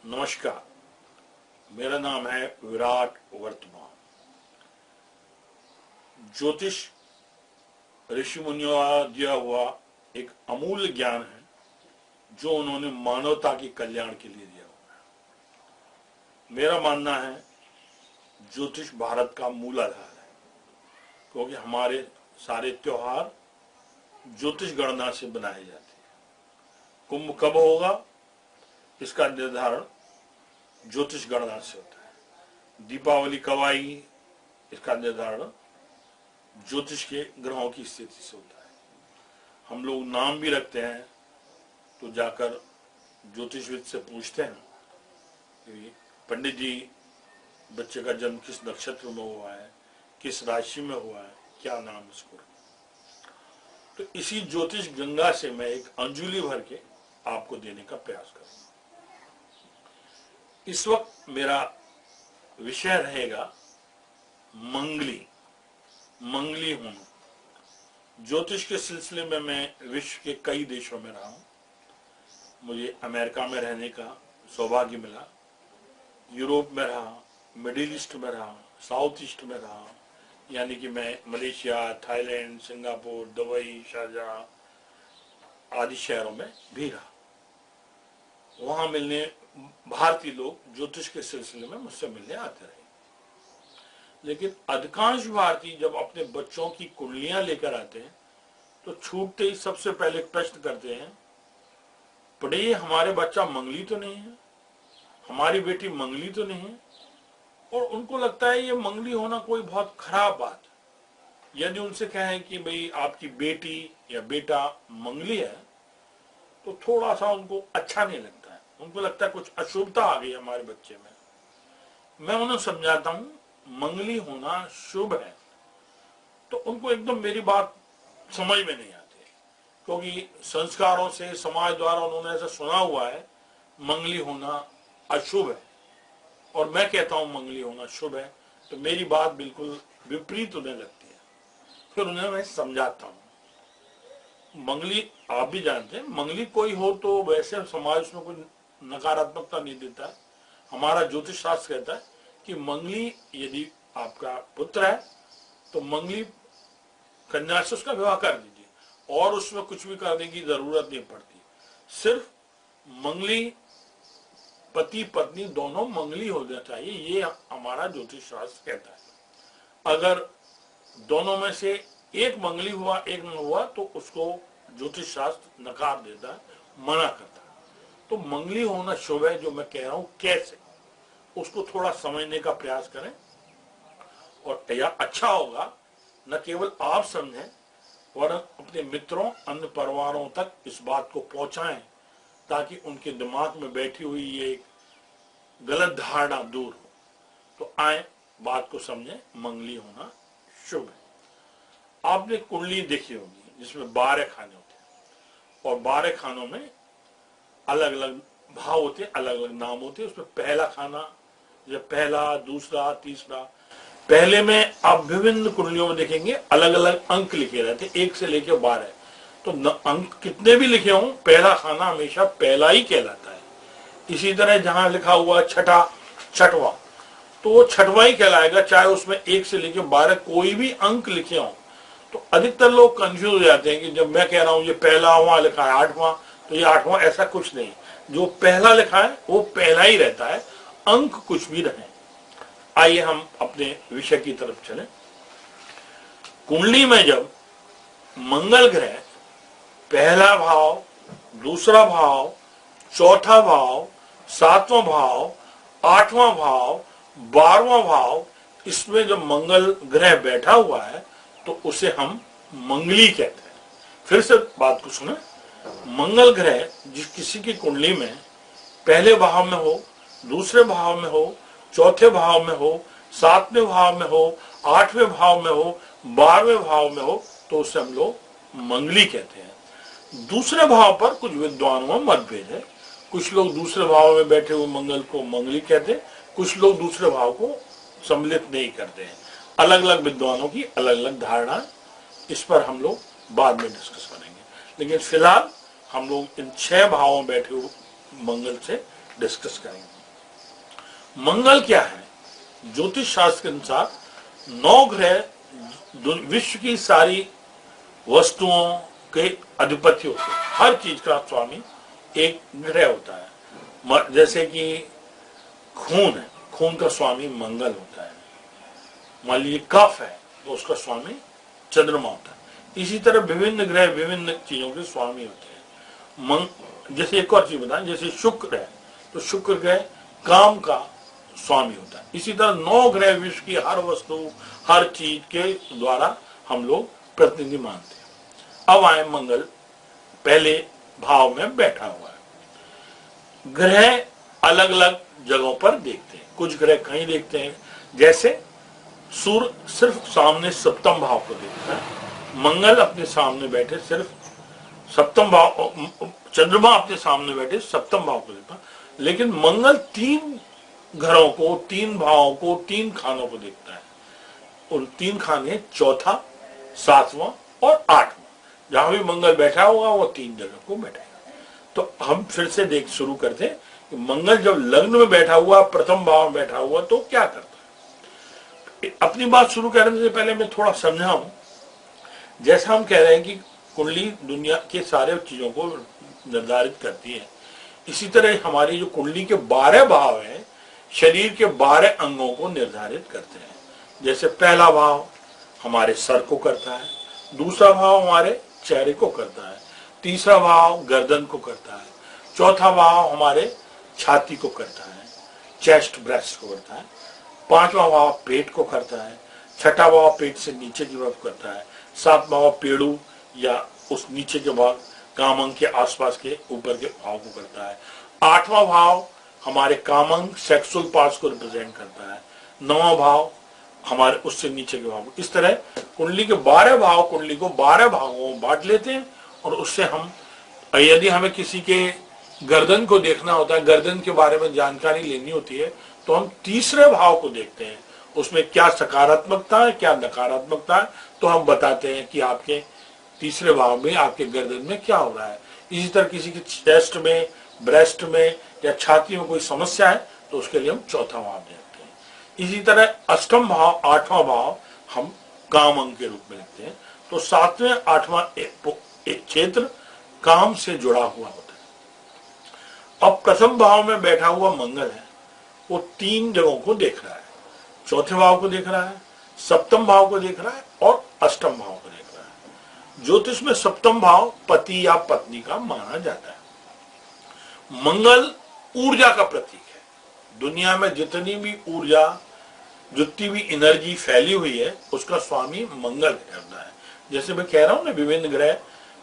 नमस्कार, मेरा नाम है विराट वर्तमान। ज्योतिष ऋषि मुनियों द्वारा दिया हुआ एक अमूल्य ज्ञान है जो उन्होंने मानवता के कल्याण के लिए दिया हुआ है। मेरा मानना है ज्योतिष भारत का मूल आधार है, क्योंकि हमारे सारे त्योहार ज्योतिष गणना से बनाए जाते हैं। कुंभ कब होगा इसका निर्धारण ज्योतिष गणना से होता है। दीपावली कब आएगी इसका निर्धारण ज्योतिष के ग्रहों की स्थिति से होता है। हम लोग नाम भी रखते हैं तो जाकर ज्योतिषविद से पूछते हैं कि पंडित जी, बच्चे का जन्म किस नक्षत्र में हुआ है, किस राशि में हुआ है, क्या नाम इसको। तो इसी ज्योतिष गंगा से मैं एक अंजुलि भर के आपको देने का प्रयास करूंगा। इस वक्त मेरा विषय रहेगा मंगली होना। ज्योतिष के सिलसिले में मैं विश्व के कई देशों में रहा हूं। मुझे अमेरिका में रहने का सौभाग्य मिला, यूरोप में रहा, मिडिल ईस्ट में रहा, साउथ ईस्ट में रहा, यानी कि मैं Malaysia, Thailand, Singapore, Dubai, Sharjah आदि शहरों में भी रहा। वहां मिलने भारतीय लोग ज्योतिष के सिलसिले में मुझसे मिलने आते रहे, लेकिन अधिकांश भारतीय जब अपने बच्चों की कुंडलियां लेकर आते हैं तो छूटते ही सबसे पहले प्रश्न करते हैं, पढ़िए हमारे बच्चा मंगली तो नहीं है, हमारी बेटी मंगली तो नहीं है। और उनको लगता है ये मंगली होना कोई बहुत खराब बात है। यदि उनसे कहें कि भाई आपकी बेटी या बेटा मंगली है तो थोड़ा सा उनको अच्छा नहीं लगता है। उनको लगता है कुछ अशुभता आ गई हमारे बच्चे में। मैं उन्हें समझाता हूं मंगली होना शुभ है, तो उनको एकदम मेरी बात समझ में नहीं आती, क्योंकि संस्कारों से समाज द्वारा उन्होंने ऐसा सुना हुआ है मंगली होना अशुभ है, और मैं कहता हूं मंगली होना शुभ है, तो मेरी बात बिल्कुल विपरीत उन्हें लगती है। फिर उन्हें मैं समझाता हूं मंगली, आप भी जानते हैं मंगली कोई हो तो वैसे समाज उसमें कोई नकारात्मकता नहीं देता है। हमारा ज्योतिष शास्त्र कहता है कि मंगली यदि आपका पुत्र है तो मंगली कन्या से उसका विवाह कर दीजिए और उसमें कुछ भी करने की जरूरत नहीं पड़ती। सिर्फ मंगली पति पत्नी दोनों मंगली होना चाहिए, ये हमारा ज्योतिष शास्त्र कहता है। अगर दोनों में से एक मंगली हुआ एक न हुआ तो उसको ज्योतिष शास्त्र नकार देता है, मना करता है। तो मंगली होना शुभ है जो मैं कह रहा हूं, कैसे उसको थोड़ा समझने का प्रयास करें, और यह अच्छा होगा न केवल आप समझें वरन अपने मित्रों, अन्य परिवारों तक इस बात को पहुंचाएं, ताकि उनके दिमाग में बैठी हुई ये गलत धारणा दूर हो। तो आए बात को समझें, मंगली होना शुभ है। आपने कुंडली देखी होगी जिसमें 12 खाने होते हैं, और 12 खानों में अलग अलग भाव होते हैं, अलग अलग नाम होते हैं। उसमें पहला खाना, या पहला, दूसरा, तीसरा, पहले में आप विभिन्न कुंडलियों में देखेंगे अलग अलग अंक लिखे रहते हैं, 1 से लेकर 12। तो अंक कितने भी लिखे हों, पहला खाना हमेशा पहला ही कहलाता है। इसी तरह जहां लिखा हुआ छठवां, तो वो छठवां ही कहलाएगा, चाहे उसमें 1 से लेकर 12 कोई भी अंक लिखे हों। तो अधिकतर लोग कंफ्यूज हो जाते हैं कि जब मैं कह रहा हूं ये पहला, वहां लिखा है 8वां, तो ये 8वां, ऐसा कुछ नहीं। जो पहला लिखा है वो पहला ही रहता है, अंक कुछ भी रहे। आइए हम अपने विषय की तरफ चलें। कुंडली में जब मंगल ग्रह पहला भाव, दूसरा भाव, चौथा भाव, 7वां भाव, 8वां भाव, 12वां भाव, इसमें जब मंगल ग्रह बैठा हुआ है तो उसे हम मंगली कहते हैं। फिर से बात को सुने, मंगल ग्रह जिस किसी की कुंडली में पहले भाव में हो, दूसरे भाव में हो, चौथे भाव में हो, 7वें भाव में हो, 8वें भाव में हो, 12वें भाव में हो, तो उसे हम लोग मंगली कहते हैं। दूसरे भाव पर कुछ विद्वानों में मतभेद है। कुछ लोग दूसरे भाव में बैठे हुए मंगल को मंगली कहते हैं, कुछ लोग दूसरे भाव को सम्मिलित नहीं करते हैं। अलग अलग विद्वानों की अलग अलग धारणा, इस पर हम लोग बाद में डिस्कस करेंगे। लेकिन फिलहाल हम लोग इन 6 भावों में बैठे हुए मंगल से डिस्कस करेंगे। मंगल क्या है? ज्योतिष शास्त्र के अनुसार 9 ग्रह विश्व की सारी वस्तुओं के अधिपति होते हैं। हर चीज का स्वामी एक ग्रह होता है। जैसे कि खून है, खून का स्वामी मंगल होता है। मान लीजिए कफ है तो उसका स्वामी चंद्रमा होता है। इसी तरह विभिन्न ग्रह विभिन्न चीजों के स्वामी होते हैं। जैसे एक और चीज बताएं, जैसे शुक्र है तो शुक्र ग्रह काम का स्वामी होता है। इसी तरह 9 ग्रह विश्व की हर वस्तु हर चीज के द्वारा हम लोग प्रतिनिधि मानते हैं। अब आए मंगल, पहले भाव में बैठा हुआ है। ग्रह अलग अलग जगहों पर देखते हैं। कुछ ग्रह कहीं देखते हैं, जैसे सूर्य सिर्फ सामने सप्तम भाव को देखता है। मंगल अपने सामने बैठे सिर्फ सप्तम भाव, चंद्रमा अपने सामने बैठे सप्तम भाव को देखता है। लेकिन मंगल 3 घरों को, 3 भावों को, 3 खानों को देखता है। उन 3 खाने चौथा, 7वां और 8वां, जहां भी मंगल बैठा होगा वो 3 जगह को बैठेगा। तो हम फिर से देख शुरू करते हैं कि मंगल जब लग्न में बैठा हुआ, प्रथम भाव में बैठा हुआ, तो क्या करता है। अपनी बात शुरू करने से पहले मैं थोड़ा समझाऊं। जैसा हम कह रहे हैं कि कुंडली दुनिया के सारे चीजों को निर्धारित करती है, इसी तरह हमारी जो कुंडली के 12 भाव है शरीर के 12 अंगों को निर्धारित करते हैं। जैसे पहला भाव हमारे सर को करता है, दूसरा भाव हमारे चेहरे को करता है, तीसरा भाव गर्दन को करता है, चौथा भाव हमारे छाती को करता है, चेस्ट ब्रेस्ट को करता है, 5वां भाव पेट को करता है, 6ठा भाव पेट से नीचे की तरफ करता है, 7वां भाव पेड़ू या उस नीचे के भाग कामंग के आसपास के ऊपर के भाव को करता है, 8वां भाव हमारे कामंग सेक्सुअल पार्ट्स को रिप्रेजेंट करता है, 9वां भाव हमारे उससे नीचे के भाव। इस तरह कुंडली के 12 भाव कुंडली को 12 भागों में बांट लेते हैं। और उससे हम, यदि हमें किसी के गर्दन को देखना होता है, गर्दन के बारे में जानकारी लेनी होती है, तो हम तीसरे भाव को देखते हैं, उसमें क्या सकारात्मकता है क्या नकारात्मकता है, तो हम बताते हैं कि आपके तीसरे भाव में आपके गर्दन में क्या हो रहा है। इसी तरह किसी के चेस्ट में, ब्रेस्ट में या छाती में कोई समस्या है तो उसके लिए हम चौथा भाव देखते हैं। इसी तरह अष्टम भाव, 8वां भाव हम काम अंग के रूप में देखते हैं। तो 7वें 8वां एक क्षेत्र काम से जुड़ा हुआ होता है। अब प्रथम भाव में बैठा हुआ मंगल है, वो 3 जगहों को देख रहा है। चौथे भाव को देख रहा है, सप्तम भाव को देख रहा है और अष्टम भाव को देख रहा है। ज्योतिष में सप्तम भाव पति या पत्नी का माना जाता है। मंगल ऊर्जा का प्रतीक है। दुनिया में जितनी भी ऊर्जा, जितनी भी एनर्जी फैली हुई है, उसका स्वामी मंगल करता है। जैसे मैं कह रहा हूं ना, विभिन्न ग्रह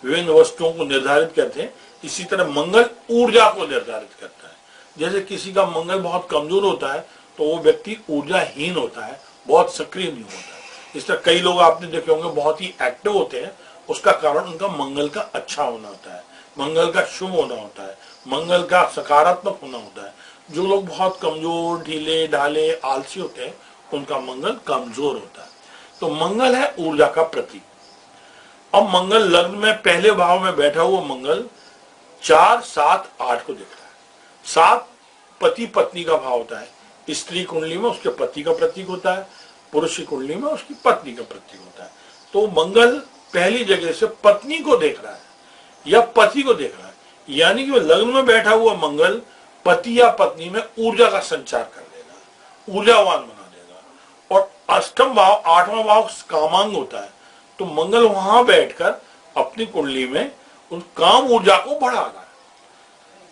विभिन्न वस्तुओं को निर्धारित करते हैं, इसी तरह मंगल ऊर्जा को निर्धारित करता है। जैसे किसी का मंगल बहुत कमजोर होता है तो वो व्यक्ति ऊर्जाहीन होता है, बहुत सक्रिय नहीं होता है। इस तरह कई लोग आपने देखे होंगे बहुत ही एक्टिव होते हैं, उसका कारण उनका मंगल का अच्छा होना होता है, मंगल का शुभ होना होता है, मंगल का सकारात्मक होना होता है। जो लोग बहुत कमजोर, ढीले ढाले, आलसी होते हैं, उनका मंगल कमजोर होता है। तो मंगल है ऊर्जा का प्रतीक। अब मंगल लग्न में पहले भाव में बैठा हुआ मंगल 4, 7, 8 को देख रहा है। 7 पति पत्नी का भाव होता है। स्त्री कुंडली में उसके पति का प्रतीक होता है, पुरुष की कुंडली में उसकी पत्नी का प्रतीक होता है। तो मंगल पहली जगह से पत्नी को देख रहा है या पति को देख रहा है, यानी कि लग्न में बैठा हुआ मंगल पति या पत्नी में ऊर्जा का संचार कर देगा, ऊर्जावान बना देगा। और अष्टम भाव 8वां भाव कामांग होता है, तो मंगल वहां बैठकर अपनी कुंडली में उन काम ऊर्जा को बढ़ाना है।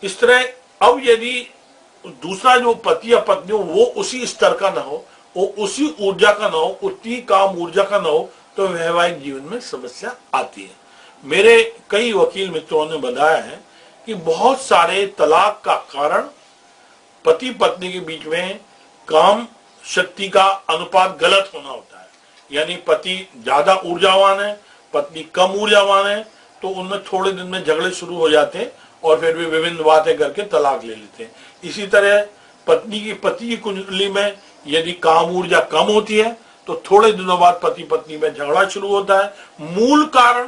इस तरह अब यदि दूसरा जो पति या पत्नी हो वो उसी स्तर का ना हो, वो उसी ऊर्जा का ना हो, उतनी काम ऊर्जा का ना हो, तो वैवाहिक जीवन में समस्या आती है। मेरे कई वकील मित्रों ने बताया है कि बहुत सारे तलाक का कारण पति पत्नी के बीच में काम शक्ति का अनुपात गलत होना होता है। यानी पति ज्यादा ऊर्जावान है, पत्नी कम ऊर्जावान है, तो उनमें थोड़े दिन में झगड़े शुरू हो जाते हैं और फिर भी विभिन्न बातें करके तलाक ले लेते हैं। इसी तरह पति की कुंडली में यदि काम ऊर्जा कम होती है तो थोड़े दिनों बाद पति पत्नी में झगड़ा शुरू होता है। मूल कारण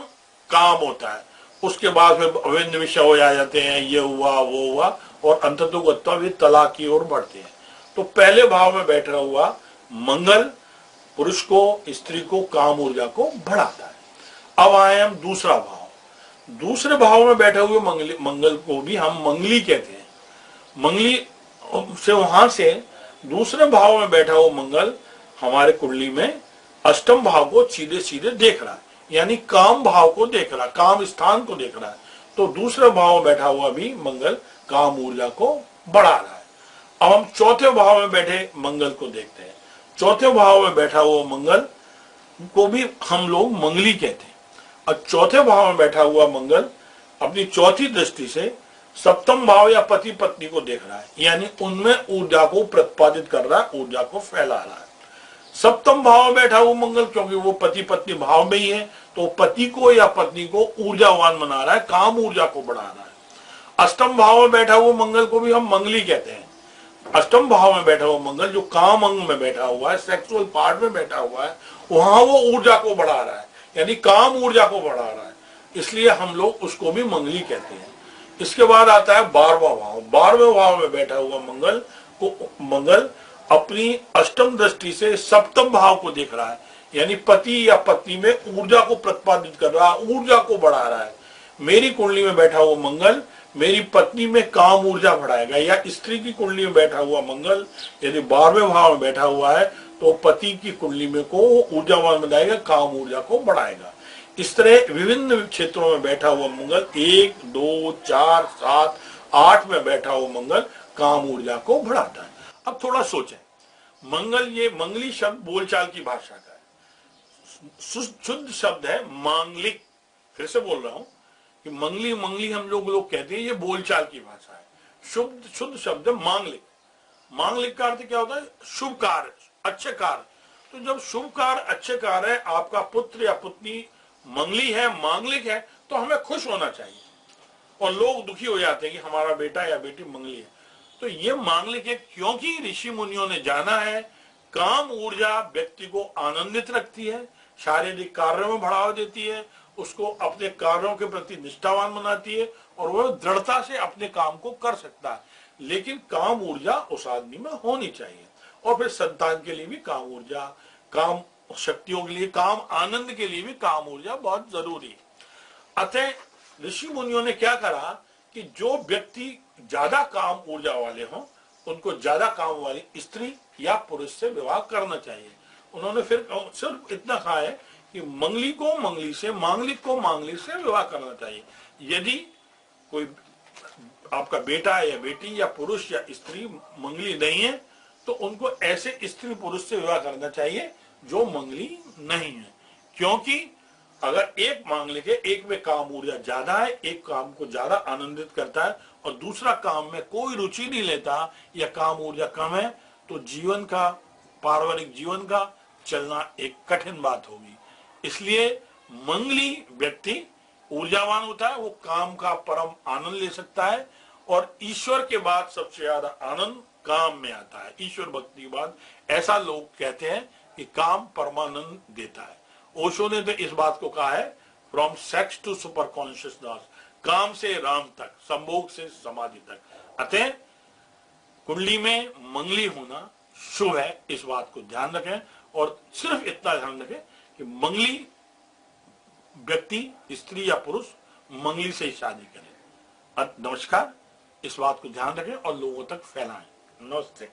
काम होता है, उसके बाद फिर विभिन्न विषय हो जाते हैं, ये हुआ वो हुआ, और अंततः वे तलाक की ओर बढ़ते हैं। तो पहले भाव में बैठा हुआ मंगल पुरुष को, स्त्री को, काम ऊर्जा को बढ़ाता है। अब आए हम दूसरा भाव। दूसरे भाव में बैठे हुए मंगल को भी हम मंगली कहते हैं। मंगली से वहां से दूसरे भाव में बैठा हुआ मंगल हमारे कुंडली में अष्टम भाव को सीधे सीधे देख रहा है, यानी काम भाव को देख रहा है, काम स्थान को देख रहा है। तो दूसरे भाव में बैठा हुआ भी मंगल काम ऊर्जा को बढ़ा रहा है। अब हम चौथे भाव में बैठे मंगल को देखते हैं। चौथे भाव में बैठा हुआ मंगल को भी हम लोग मंगली कहते हैं। और चौथे भाव में बैठा हुआ मंगल अपनी चौथी दृष्टि से सप्तम भाव या पति पत्नी को देख रहा है, यानी उनमें ऊर्जा को प्रतिपादित कर रहा है, ऊर्जा को फैला रहा है। सप्तम भाव में बैठा हुआ मंगल, क्योंकि वो पति पत्नी भाव में ही है, तो पति को या पत्नी को ऊर्जावान बना रहा है, काम ऊर्जा को बढ़ा रहा है। अष्टम भाव में बैठा हुआ मंगल को भी हम मंगली कहते हैं। अष्टम भाव में बैठा हुआ मंगल जो काम अंग में बैठा हुआ है, सेक्सुअल पार्ट में बैठा हुआ है, वहां वो ऊर्जा को बढ़ा रहा है, यानी काम ऊर्जा को बढ़ा रहा है, इसलिए हम लोग उसको भी मंगली कहते हैं। इसके बाद आता है 12वां भाव। 12वें भाव में बैठा हुआ मंगल अपनी अष्टम दृष्टि से सप्तम भाव को देख रहा है, यानी पति या पत्नी में ऊर्जा को प्रतिपादित कर रहा है, ऊर्जा को बढ़ा रहा है। मेरी कुंडली में बैठा हुआ मंगल मेरी पत्नी में काम ऊर्जा बढ़ाएगा, या स्त्री की कुंडली में बैठा हुआ मंगल यदि 12वें भाव में बैठा हुआ है तो पति की कुंडली में को ऊर्जावान बनाएगा, काम ऊर्जा को बढ़ाएगा। इस तरह विभिन्न क्षेत्रों में बैठा हुआ मंगल 1, 2, 4, 7, 8 में बैठा हुआ मंगल काम ऊर्जा को बढ़ाता है। अब थोड़ा सोचें, मंगल, ये मंगली शब्द बोलचाल की भाषा का है, शुद्ध शब्द है मांगलिक। फिर से बोल रहा हूं कि मंगली हम लोग कहते हैं, ये बोलचाल की भाषा है। शुद्ध शब्द है मांगलिक। मांगलिक का अर्थ क्या होता है? शुभ कार्य, अच्छे कार्य। तो जब शुभ कार्य, अच्छे कार्य है, आपका पुत्र या पुत्री मंगली है, मांगलिक है, तो हमें खुश होना चाहिए। और लोग दुखी हो जाते हैं कि हमारा बेटा या बेटी मंगली है। तो ये मांगलिक है, क्योंकि ऋषि मुनियों ने जाना है काम ऊर्जा व्यक्ति को आनंदित रखती है, शारीरिक कार्यों में बढ़ावा देती है, उसको अपने कार्यों के प्रति निष्ठावान बनाती है, और वह दृढ़ता से अपने काम को कर सकता है। लेकिन काम ऊर्जा उस आदमी में होनी चाहिए। और फिर संतान के लिए भी काम ऊर्जा, काम शक्तियों के लिए, काम आनंद के लिए भी काम ऊर्जा बहुत जरूरी है। अतः ऋषि मुनियों ने क्या करा कि जो व्यक्ति ज्यादा काम ऊर्जा वाले हों उनको ज्यादा काम वाली स्त्री या पुरुष से विवाह करना चाहिए। उन्होंने फिर सिर्फ इतना कहा है कि मंगली को मंगली से, मांगलिक को मांगलिक से विवाह करना चाहिए। यदि कोई आपका बेटा या बेटी या पुरुष या स्त्री मंगली नहीं है तो उनको ऐसे स्त्री पुरुष से विवाह करना चाहिए जो मंगली नहीं है। क्योंकि अगर एक मांगलिक है, एक में काम ऊर्जा ज्यादा है, एक काम को ज्यादा आनंदित करता है और दूसरा काम में कोई रुचि नहीं लेता या काम ऊर्जा कम है, तो जीवन का, पारिवारिक जीवन का चलना एक कठिन बात होगी। इसलिए मंगली व्यक्ति ऊर्जावान होता है, वो काम का परम आनंद ले सकता है, और ईश्वर के बाद सबसे ज्यादा आनंद काम में आता है। ईश्वर भक्ति के बाद ऐसा लोग कहते हैं कि काम परमानंद देता है। ओशो ने तो इस बात को कहा है, from sex to super consciousness, काम से राम तक, संभोग से समाधि तक। अतः कुंडली में मंगली होना शुभ है, इस बात को ध्यान रखें। और सिर्फ इतना ध्यान रखें कि मंगली व्यक्ति, स्त्री या पुरुष, मंगली से ही शादी करें। नमस्कार, इस बात को ध्यान रखें और लोगों तक फैलाएं। नमस्ते।